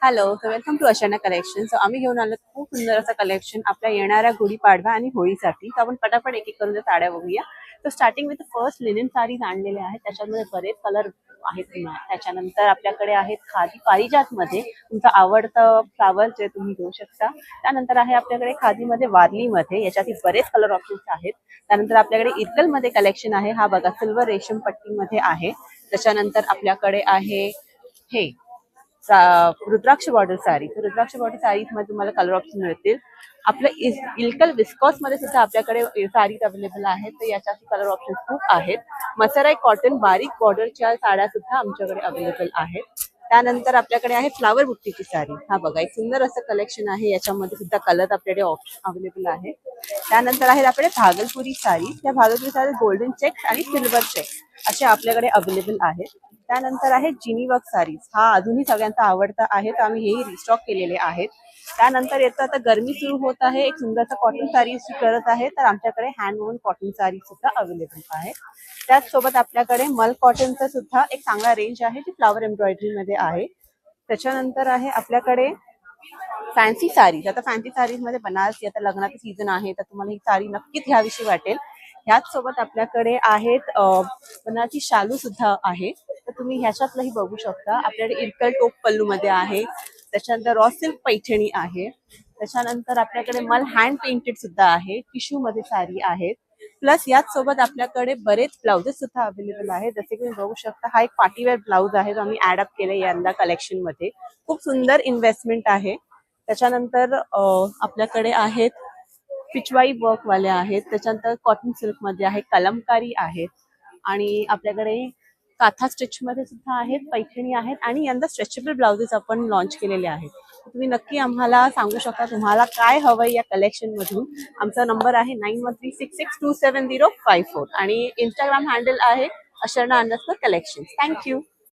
Hello, welcome to Ashana collection. So आम्ही घेऊन आलो खूप सुंदर असं कलेक्शन आपल्या येणाऱ्या गुढीपाडवा आणि होळीसाठी. तर आपण पटापट एक एक करून साड्या बघूया. तर starting with first linen sarees आणलेले आहेत. त्याच्यामध्ये बरेच कलर आहेत. त्याच्यानंतर आपल्याकडे आहेत खादी पारिजातमध्ये तुमचं आवडतं फ्लावर जे तुम्ही घेऊ शकता. त्यानंतर आहे आपल्याकडे खादीमध्ये वारलीमध्ये, याच्यातील बरेच कलर ऑप्शन्स आहेत. त्यानंतर आपल्याकडे इरकलमध्ये कलेक्शन आहे. हा बघा सिल्वर रेशम पट्टीमध्ये आहे. त्याच्यानंतर आपल्याकडे आहे हे रुद्राक्ष बॉर्डर साडी. तर रुद्राक्ष बॉर्डर साडीज मध्ये तुम्हाला कलर ऑप्शन मिळतील. आपलं इल्कल विस्कॉस मध्ये सुद्धा आपल्याकडे साडीज अवेलेबल आहेत. तर याच्यात कलर ऑप्शन खूप आहेत. मसराई कॉटन बारीक बॉर्डरच्या साड्या सुद्धा आमच्याकडे अवेलेबल आहेत. त्यानंतर आपल्याकडे आहे फ्लावर बुट्टीची साडी. हा बघा एक सुंदर असं कलेक्शन आहे. याच्यामध्ये सुद्धा कलर आपल्याकडे ऑप्शन अवेलेबल आहे. त्यानंतर आहे आपल्याकडे भागलपुरी साडी. त्या भागलपुरी साडी गोल्डन चेक्स आणि सिल्वर चेक्स असे आपल्याकडे अवेलेबल आहेत. त्यानंतर आहे जिनी वर्क साडीज. हा अजूनही सगळ्यांचा आवडता आहे. तर आम्ही हेही रिस्टॉक केलेले आहेत. त्यानंतर येतं आता गरमी सुरू होत आहे. एक सुंदरसा कॉटन साडीची गरज आहे. तर आमच्याकडे हँड वूवन कॉटन साडी सुद्धा अवेलेबल आहे. त्याचसोबत आपल्याकडे मल कॉटनचा सुद्धा एक चांगला रेंज आहे जी फ्लावर एम्ब्रॉयडरी मध्ये आहे. त्याच्यानंतर आहे आपल्याकडे फॅन्सी साडीज. आता फॅन्सी साडीज मध्ये बनारसी आता लग्नाचं सीझन आहे, तर तुम्हाला ही साडी नक्कीच घ्यावीशी वाटेल. ह्याच सोबत आपल्याकडे आहेत बनारसी शालू सुद्धा आहे. तर तुम्ही ह्याच्यातलंही बघू शकता. आपल्याकडे इरकल टोप पल्लू मध्ये आहे. त्याच्यानंतर रॉ सिल्क पैठणी आहे. त्याच्यानंतर आपल्याकडे मल हँड पेंटेड सुद्धा आहे. टिश्यू मध्ये साडी आहेत. प्लस याच सोबत आपल्याकडे बरेच ब्लाउजेस सुद्धा अवेलेबल आहेत. जसे की तुम्ही बघू शकता हा एक पार्टीवेअर ब्लाउज आहे जो आम्ही ऍड अप केलाय यंदा कलेक्शन मध्ये. खूप सुंदर इन्व्हेस्टमेंट आहे. त्याच्यानंतर आपल्याकडे आहेत पिचवाई वर्क वाले आहेत. त्याच्यानंतर कॉटन सिल्क मध्ये आहे, कलमकारी आहेत आणि आपल्याकडे काथा स्टिच मध्ये सुद्धा आहेत, पैठणी आहेत आणि यंदा स्ट्रेचेबल ब्लाउजेस आपण लॉन्च केलेले आहेत. तुम्ही नक्की आम्हाला सांगू शकता तुम्हाला काय हवंय या कलेक्शन मधून. आमचा नंबर आहे 9136627054 आणि इंस्टाग्राम हँडल आहे अशर्णा_collections. थँक्यू.